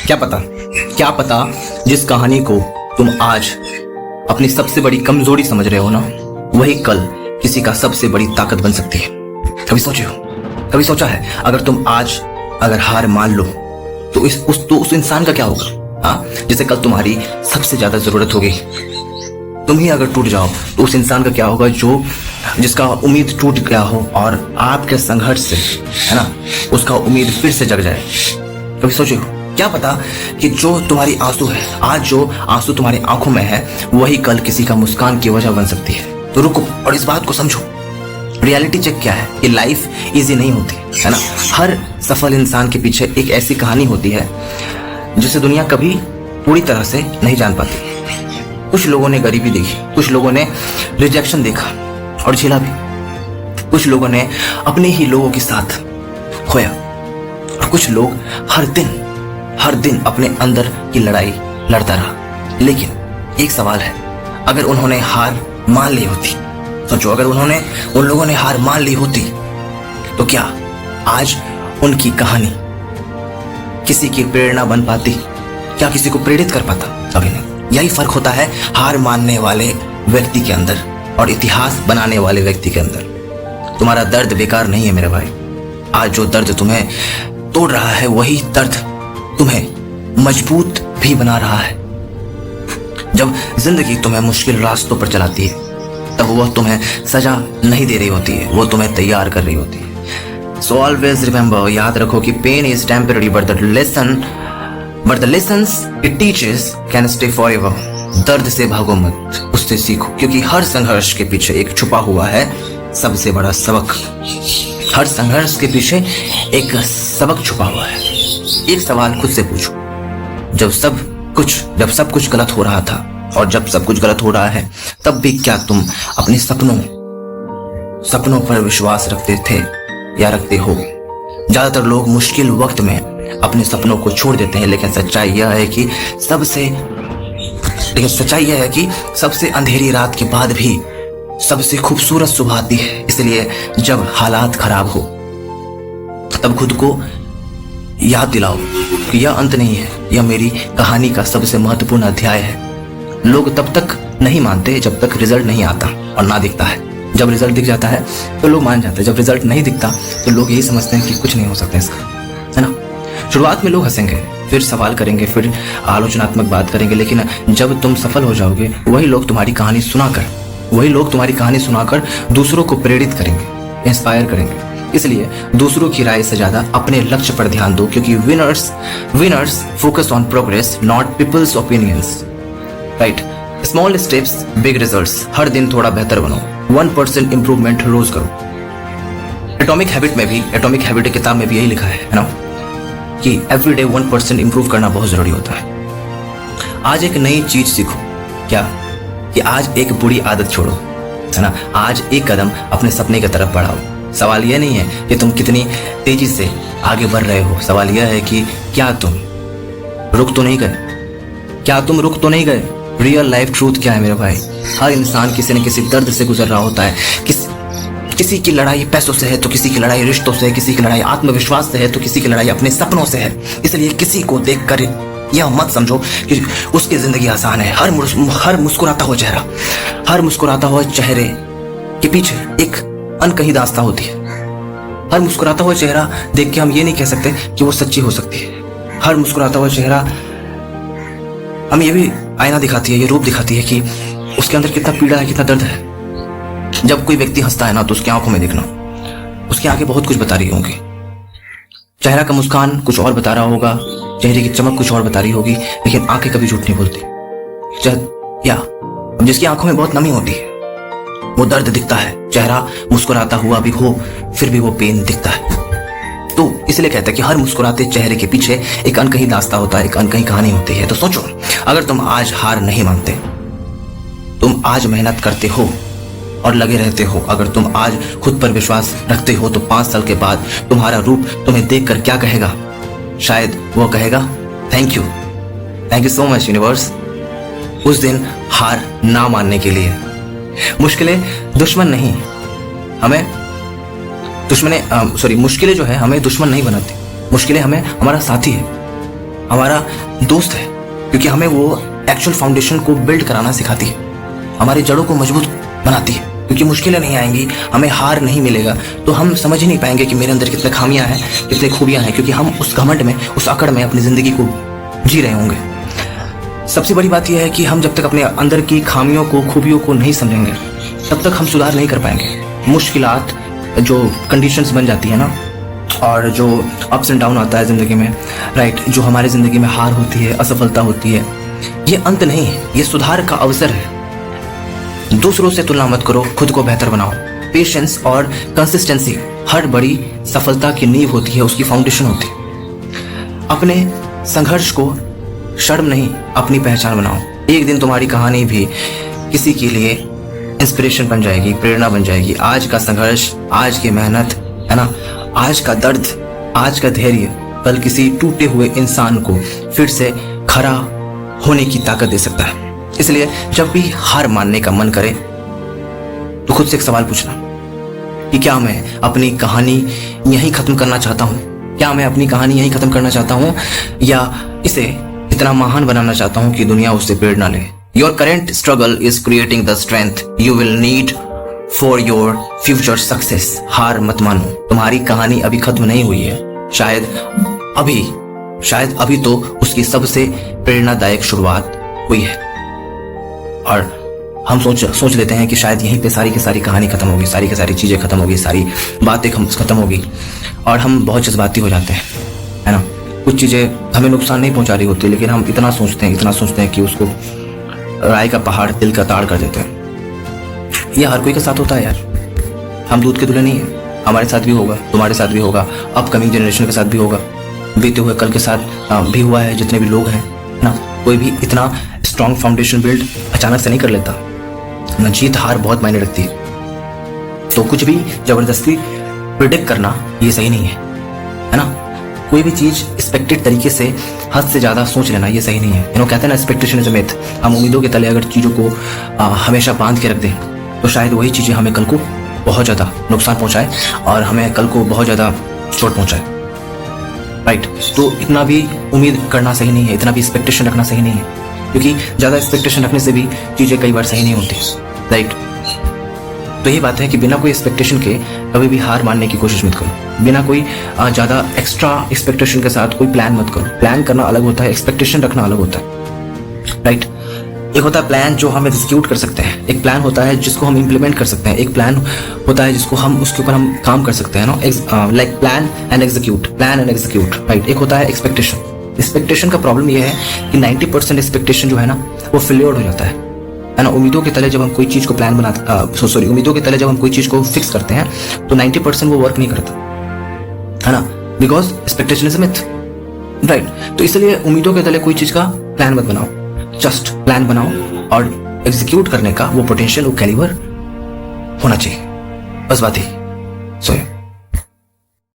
क्या पता जिस कहानी को तुम आज अपनी सबसे बड़ी कमजोरी समझ रहे हो ना, वही कल किसी का सबसे बड़ी ताकत बन सकती है। कभी सोचा है अगर हार मान लो तो उस इंसान का क्या होगा? हाँ, जैसे कल तुम्हारी सबसे ज्यादा जरूरत होगी, तुम ही अगर टूट जाओ तो उस इंसान का क्या होगा जिसका उम्मीद टूट गया हो और आपके संघर्ष से, है ना, उसका उम्मीद फिर से जग जाए। कभी सोचे हो? क्या पता कि जो तुम्हारी आंसू है, आज जो आंसू तुम्हारी आंखों में है, वही कल किसी का मुस्कान की वजह बन सकती है। तो रुको और इस बात को समझो। रियलिटी चेक क्या है कि लाइफ इजी नहीं होती, है ना। हर सफल इंसान के पीछे एक ऐसी कहानी होती है जिसे दुनिया कभी पूरी तरह से नहीं जान पाती। कुछ लोगों ने गरीबी देखी, कुछ लोगों ने रिजेक्शन देखा और झेला भी, कुछ लोगों ने अपने ही लोगों के साथ खोया, और कुछ लोग हर दिन अपने अंदर की लड़ाई लड़ता रहा। लेकिन एक सवाल है, अगर उन्होंने हार मान ली होती, सोचो, अगर उन लोगों ने हार मान ली होती तो क्या आज उनकी कहानी किसी की प्रेरणा बन पाती? क्या किसी को प्रेरित कर पाता? कभी नहीं। यही फर्क होता है हार मानने वाले व्यक्ति के अंदर और इतिहास बनाने वाले व्यक्ति के अंदर। तुम्हारा दर्द बेकार नहीं है मेरे भाई। आज जो दर्द तुम्हें तोड़ रहा है, वही दर्द तुम्हें मजबूत भी बना रहा है। जब जिंदगी तुम्हें मुश्किल रास्तों पर चलाती है, तब वह तुम्हें सजा नहीं दे रही होती है, वो तुम्हें तैयार कर रही होती है। सो ऑलवेज रिमेंबर, याद रखो कि pain is temporary but the lessons it teaches can stay forever. दर्द से भागो मत, उससे सीखो, क्योंकि हर संघर्ष के पीछे एक छुपा हुआ है सबसे बड़ा सबक। हर संघर्ष के पीछे एक सबक छुपा हुआ है। एक सवाल खुद से पूछो, जब सब कुछ गलत हो रहा था और जब सब कुछ गलत हो रहा है, तब भी क्या तुम अपने सपनों पर विश्वास रखते थे या रखते हो? ज्यादातर लोग मुश्किल वक्त में अपने सपनों को छोड़ देते हैं, लेकिन सच्चाई यह है कि सबसे अंधेरी रात के बाद भी सबसे खूबसूरत सुबह आती है। इसलिए जब हालात खराब हो, तब खुद को याद दिलाओ कि यह अंत नहीं है, यह मेरी कहानी का सबसे महत्वपूर्ण अध्याय है। लोग तब तक नहीं मानते जब तक रिजल्ट नहीं आता और ना दिखता है। जब रिजल्ट दिख जाता है तो लोग मान जाते हैं, जब रिजल्ट नहीं दिखता तो लोग यही समझते हैं कि कुछ नहीं हो सकता इसका, है ना। शुरुआत में लोग हंसेंगे, फिर सवाल करेंगे, फिर आलोचनात्मक बात करेंगे, लेकिन जब तुम सफल हो जाओगे, वही लोग तुम्हारी कहानी सुनाकर दूसरों को प्रेरित करेंगे, इंस्पायर करेंगे। इसलिए दूसरों की राय से ज्यादा अपने लक्ष्य पर ध्यान दो, क्योंकि winners focus on progress, not people's opinions. Right? Small steps, big results. हर दिन थोड़ा बेहतर बनो, 1% इंप्रूवमेंट रोज करो। एटॉमिक हैबिट किताब में भी यही लिखा है ना, कि एवरीडे 1% इंप्रूव करना बहुत जरूरी होता है। आज एक नई चीज सीखो, क्या कि आज एक बुरी आदत छोड़ो, है ना। आज एक कदम अपने सपने की तरफ बढ़ाओ। सवाल यह नहीं है कि तुम कितनी तेजी से आगे बढ़ रहे हो, सवाल यह है कि क्या तुम रुक तो नहीं गए? रियल लाइफ ट्रूथ क्या है मेरे भाई? हर इंसान किसी न किसी दर्द से गुजर रहा होता है। किसी की लड़ाई पैसों से है, तो किसी की लड़ाई रिश्तों से है, किसी की लड़ाई आत्मविश्वास से है, तो किसी की लड़ाई अपने सपनों से है। इसलिए किसी को देखकर यह मत समझो कि उसकी जिंदगी आसान है। हर मुस्कुराता हुआ चेहरे के पीछे एक अनकही दास्तां होती है। हर मुस्कुराता हुआ चेहरा देख के हम ये नहीं कह सकते कि वो सच्ची हो सकती है। हर मुस्कुराता हुआ चेहरा हम ये भी आईना दिखाती है, ये रूप दिखाती है कि उसके अंदर कितना पीड़ा है, कितना दर्द है। जब कोई व्यक्ति हंसता है ना, तो उसकी आंखों में देखना, उसकी आंखें बहुत कुछ बता रही होंगी। चेहरा का मुस्कान कुछ और बता रहा होगा, चेहरे की चमक कुछ और बता रही होगी, लेकिन आंखें कभी झूठ नहीं बोलती। जिसकी आंखों में बहुत नमी होती है, वो दर्द दिखता है। चेहरा मुस्कुराता हुआ भी हो, फिर भी वो पेन दिखता है। तो इसलिए कहते हैं कि हर मुस्कुराते चेहरे के पीछे एक अनकही दास्तां होता है, एक अनकही कहानी होती है। तो सोचो, अगर तुम आज हार नहीं मानते, तुम आज मेहनत करते हो और लगे रहते हो, अगर तुम आज खुद पर विश्वास रखते हो, तो 5 साल के बाद तुम्हारा रूप तुम्हें देखकर क्या कहेगा? शायद वो कहेगा, thank you so much universe, उस दिन हार ना मानने के लिए। मुश्किलें दुश्मन नहीं, मुश्किलें जो है हमें दुश्मन नहीं बनाती। मुश्किलें हमें हमारा साथी है। हमारा दोस्त है, क्योंकि हमें वो एक्चुअल फाउंडेशन को बिल्ड कराना सिखाती है, हमारी जड़ों को मजबूत बनाती है। क्योंकि मुश्किलें नहीं आएंगी, हमें हार नहीं मिलेगा, तो हम समझ ही नहीं पाएंगे कि मेरे अंदर कितने खामियां हैं, कितने खूबियां हैं, क्योंकि हम उस घमंड में, उस अकड़ में अपनी जिंदगी को जी रहे होंगे। सबसे बड़ी बात यह है कि हम जब तक अपने अंदर की खामियों को, खूबियों को नहीं समझेंगे, तब तक हम सुधार नहीं कर पाएंगे। मुश्किलात जो कंडीशंस बन जाती है ना, और जो अप्स एंड डाउन आता है जिंदगी में, राइट, जो हमारी जिंदगी में हार होती है, असफलता होती है, ये अंत नहीं है, ये सुधार का अवसर है। दूसरों से तुलना मत करो, खुद को बेहतर बनाओ। पेशेंस और कंसिस्टेंसी हर बड़ी सफलता की नींव होती है, उसकी फाउंडेशन होती है। अपने संघर्ष को शर्म नहीं, अपनी पहचान बनाओ। एक दिन तुम्हारी कहानी भी किसी के लिए इंस्पिरेशन बन जाएगी, प्रेरणा बन जाएगी। आज का संघर्ष, आज की मेहनत, है ना, आज का दर्द, आज का धैर्य कल किसी टूटे हुए इंसान को फिर से खड़ा होने की ताकत दे सकता है। इसलिए जब भी हार मानने का मन करे तो खुद से एक सवाल पूछना कि क्या मैं अपनी कहानी यहीं खत्म करना चाहता हूँ? क्या मैं अपनी कहानी यहीं खत्म करना चाहता हूँ, या इसे इतना महान बनाना चाहता हूँ कि दुनिया उससे प्रेरणा ले? Your current struggle is creating the strength you will need for your future success. हार मत मानो, तुम्हारी कहानी अभी खत्म नहीं हुई है। शायद अभी तो उसकी सबसे प्रेरणादायक शुरुआत हुई है। और हम सोच लेते हैं कि शायद यहीं पे सारी की सारी कहानी खत्म होगी, सारी की सारी चीजें खत्म होगी, सारी बातें खत्म होगी, और हम बहुत जज्बाती हो जाते हैं, है ना। कुछ चीजें हमें नुकसान नहीं पहुंचा रही होती, लेकिन हम इतना सोचते हैं कि उसको राय का पहाड़ दिल का ताड़ कर देते हैं। यह हर कोई के साथ होता है यार, हम दूध के दूल्हे नहीं है। हमारे साथ भी होगा, तुम्हारे साथ भी होगा, अपकमिंग जनरेशन के साथ भी होगा, बीते हुए कल के साथ भी हुआ है। जितने भी लोग हैं ना, कोई भी इतना स्ट्रॉन्ग फाउंडेशन बिल्ड अचानक से नहीं कर लेता ना। जीत हार बहुत मायने रखती है, तो कुछ भी जबरदस्ती प्रिडिक्ट करना ये सही नहीं है ना। कोई भी चीज एक्सपेक्टेड तरीके से हद से ज्यादा सोच लेना ये सही नहीं है। कहते हैं ना, एक्सपेक्टेशन इज अ मिथ। हम उम्मीदों के तले अगर चीजों को हमेशा बांध के रख दें, तो शायद वही चीजें हमें कल को बहुत ज्यादा नुकसान पहुंचाए और हमें कल को बहुत ज्यादा चोट पहुंचाए, राइट। तो इतना भी उम्मीद करना सही नहीं है, इतना भी एक्सपेक्टेशन रखना सही नहीं है, क्योंकि ज्यादा एक्सपेक्टेशन रखने से भी चीजें कई बार सही नहीं होती, राइट। तो यही बात है कि बिना कोई एक्सपेक्टेशन के कभी भी हार मानने की कोशिश मत करो। बिना कोई ज्यादा एक्स्ट्रा एक्सपेक्टेशन के साथ कोई प्लान मत करो। प्लान करना अलग होता है, एक्सपेक्टेशन रखना अलग होता है, राइट। एक होता है प्लान जो हम एग्जीक्यूट कर सकते हैं, एक प्लान होता है जिसको हम इंप्लीमेंट कर सकते हैं, एक प्लान होता है जिसको हम उसके ऊपर हम काम कर सकते हैं ना, like plan and execute, right. एक होता है एक्सपेक्टेशन। एक्सपेक्टेशन का प्रॉब्लम यह है कि 90% एक्सपेक्टेशन जो है ना, वो फेल्योर हो जाता है ना। उम्मीदों के तले जब हम कोई चीज को उम्मीदों के तले जब हम कोई चीज को फिक्स करते हैं, तो 90% वो वर्क नहीं करता, है ना, because expectation is a myth, right. तो इसलिए उम्मीदों के तले कोई चीज का प्लान मत बनाओ, जस्ट प्लान बनाओ, और एग्जीक्यूट करने का वो पोटेंशियल, वो कैलिबर होना चाहिए, बस बात ही। सो